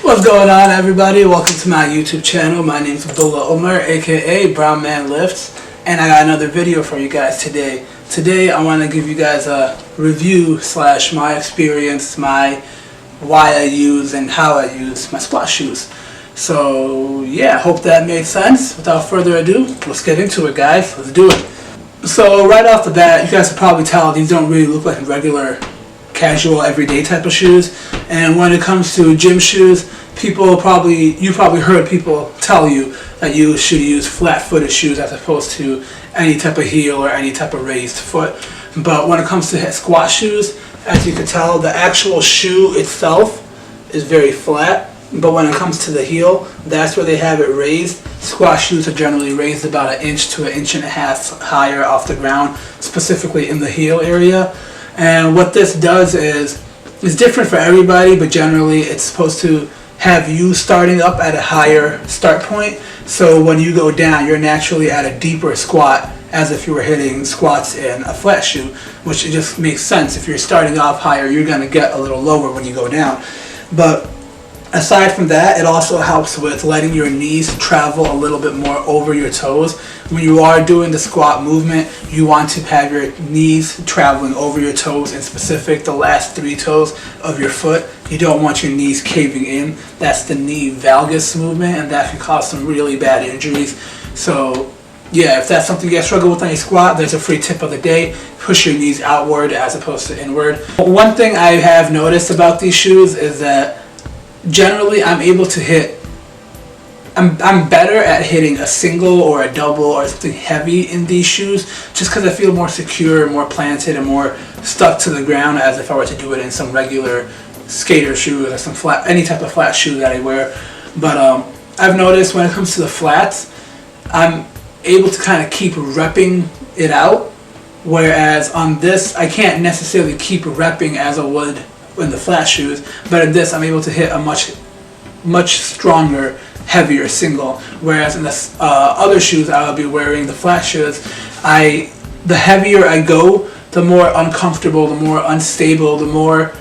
What's going on, everybody? Welcome to my YouTube channel. My name is Abdullah Umar, aka Brown Man Lifts, and I got another video for you guys today. Today I want to give you guys a review / my experience, why I use and how I use my squat shoes. So yeah, hope that made sense. Without further ado, let's get into it, guys. Let's do it. So right off the bat, you guys can probably tell these don't really look like regular casual everyday type of shoes. And when it comes to gym shoes, you probably heard people tell you that you should use flat-footed shoes as opposed to any type of heel or any type of raised foot. But when it comes to squat shoes, as you can tell, the actual shoe itself is very flat. But when it comes to the heel, that's where they have it raised. Squat shoes are generally raised about 1 inch to 1.5 inches higher off the ground, specifically in the heel area. And what this does is, it's different for everybody, but generally it's supposed to have you starting up at a higher start point. So when you go down, you're naturally at a deeper squat as if you were hitting squats in a flat shoe, which it just makes sense. If you're starting off higher, you're going to get a little lower when you go down. But aside from that, it also helps with letting your knees travel a little bit more over your toes. When you are doing the squat movement, you want to have your knees traveling over your toes, in specific the last 3 toes of your foot. You don't want your knees caving in. That's the knee valgus movement, and that can cause some really bad injuries. So yeah, if that's something you guys struggle with on your squat, there's a free tip of the day. Push your knees outward as opposed to inward. One thing I have noticed about these shoes is that generally I'm able to hit, I'm better at hitting a single or a double or something heavy in these shoes, just because I feel more secure, more planted, and more stuck to the ground as if I were to do it in some regular skater shoes or some any type of flat shoe that I wear. But I've noticed when it comes to the flats, I'm able to kind of keep repping it out, whereas on this I can't necessarily keep repping as I would in the flat shoes, but in this I'm able to hit a much stronger, heavier single, whereas in the other shoes I'll be wearing, the flat shoes, the heavier I go, the more uncomfortable, the more unstable, the more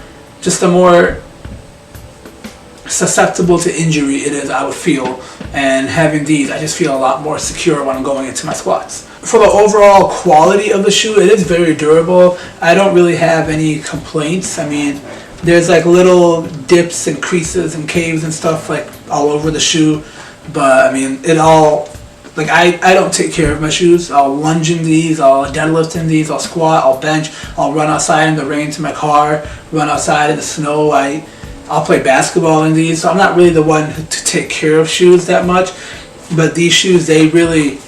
susceptible to injury it is, I would feel. And having these, I just feel a lot more secure when I'm going into my squats. For the overall quality of the shoe, it is very durable. I don't really have any complaints. I mean, there's like little dips and creases and caves and stuff like all over the shoe, but I mean, I don't take care of my shoes. I'll lunge in these, I'll deadlift in these, I'll squat, I'll bench, I'll run outside in the rain to my car, run outside in the snow. I'll play basketball in these, so I'm not really the one to take care of shoes that much. But these shoes, they really,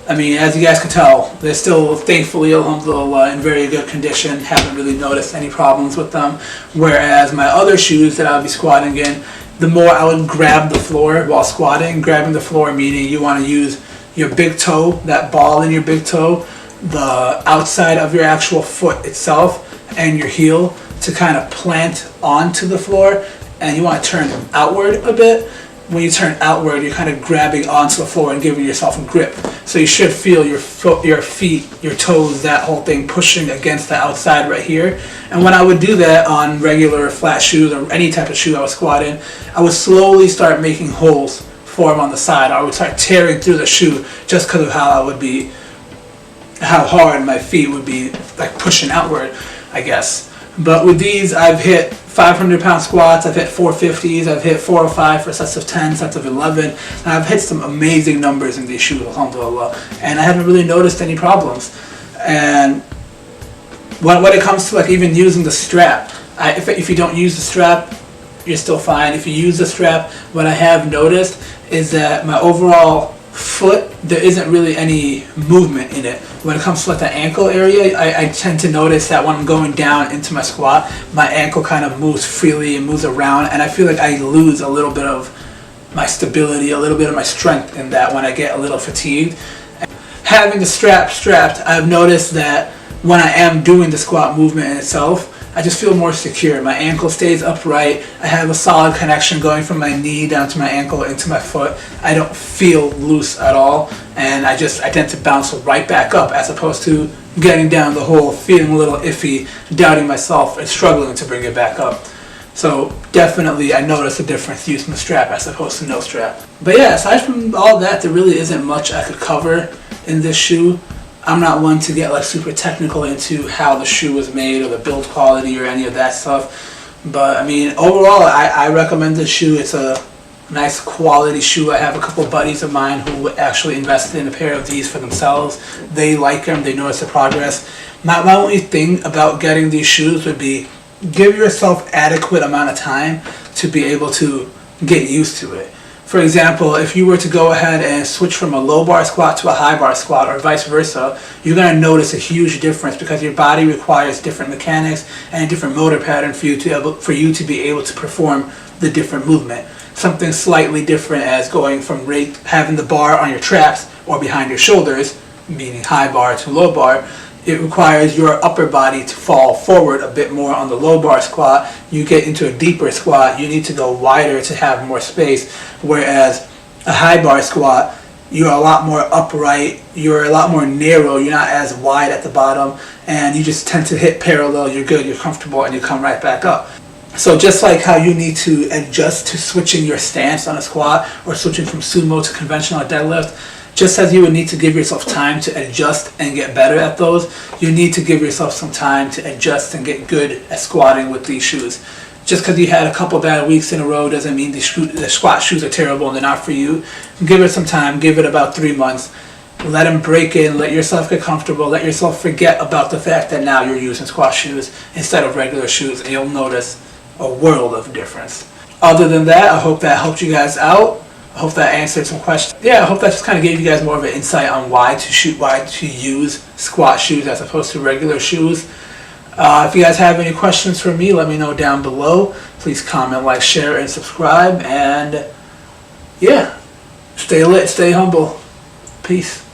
I mean, as you guys can tell, they're still, thankfully, alhamdulillah, in very good condition. Haven't really noticed any problems with them. Whereas my other shoes that I'll be squatting in, the more I would grab the floor while squatting. Grabbing the floor meaning you want to use your big toe, that ball in your big toe, the outside of your actual foot itself, and your heel to kind of plant onto the floor, and you want to turn outward a bit. When you turn outward, you're kind of grabbing onto the floor and giving yourself a grip. So you should feel your foot, your feet, your toes, that whole thing pushing against the outside right here. And when I would do that on regular flat shoes or any type of shoe I was squatting, I would slowly start making holes form on the side. I would start tearing through the shoe just because of how hard my feet would be like pushing outward, I guess. But with these, I've hit 500-pound squats, I've hit 450s, I've hit 405 for sets of 10, sets of 11, and I've hit some amazing numbers in these shoes, alhamdulillah, and I haven't really noticed any problems. And when it comes to like even using the strap, if you don't use the strap, you're still fine. If you use the strap, what I have noticed is that my overall foot, there isn't really any movement in it. When it comes to like the ankle area, I tend to notice that when I'm going down into my squat, my ankle kind of moves freely and moves around, and I feel like I lose a little bit of my stability, a little bit of my strength in that when I get a little fatigued. Having the strap strapped, I've noticed that when I am doing the squat movement in itself, I just feel more secure. My ankle stays upright. I have a solid connection going from my knee down to my ankle into my foot. I don't feel loose at all, and I tend to bounce right back up, as opposed to getting down the hole, feeling a little iffy, doubting myself, and struggling to bring it back up. So definitely I noticed a difference using the strap as opposed to no strap. But yeah, aside from all that, there really isn't much I could cover in this shoe. I'm not one to get like super technical into how the shoe was made or the build quality or any of that stuff. But I mean, overall, I recommend this shoe. It's a nice quality shoe. I have a couple buddies of mine who actually invested in a pair of these for themselves. They like them. They notice the progress. My only thing about getting these shoes would be give yourself adequate amount of time to be able to get used to it. For example, if you were to go ahead and switch from a low bar squat to a high bar squat or vice versa, you're going to notice a huge difference because your body requires different mechanics and a different motor pattern for you to be able to perform the different movement. Something slightly different as going from having the bar on your traps or behind your shoulders, meaning high bar to low bar. It requires your upper body to fall forward a bit more on the low bar squat. You get into a deeper squat, you need to go wider to have more space, whereas a high bar squat, you're a lot more upright, you're a lot more narrow, you're not as wide at the bottom, and you just tend to hit parallel, you're good, you're comfortable, and you come right back up. So just like how you need to adjust to switching your stance on a squat or switching from sumo to conventional deadlift, just as you would need to give yourself time to adjust and get better at those, you need to give yourself some time to adjust and get good at squatting with these shoes. Just because you had a couple bad weeks in a row doesn't mean the squat shoes are terrible and they're not for you. Give it some time, give it about 3 months. Let them break in, let yourself get comfortable, let yourself forget about the fact that now you're using squat shoes instead of regular shoes, and you'll notice a world of difference. Other than that, I hope that helped you guys out. I hope that answered some questions. Yeah, I hope that just kind of gave you guys more of an insight on why to use squat shoes as opposed to regular shoes. If you guys have any questions for me, let me know down below. Please comment, like, share, and subscribe. And yeah, stay lit, stay humble. Peace.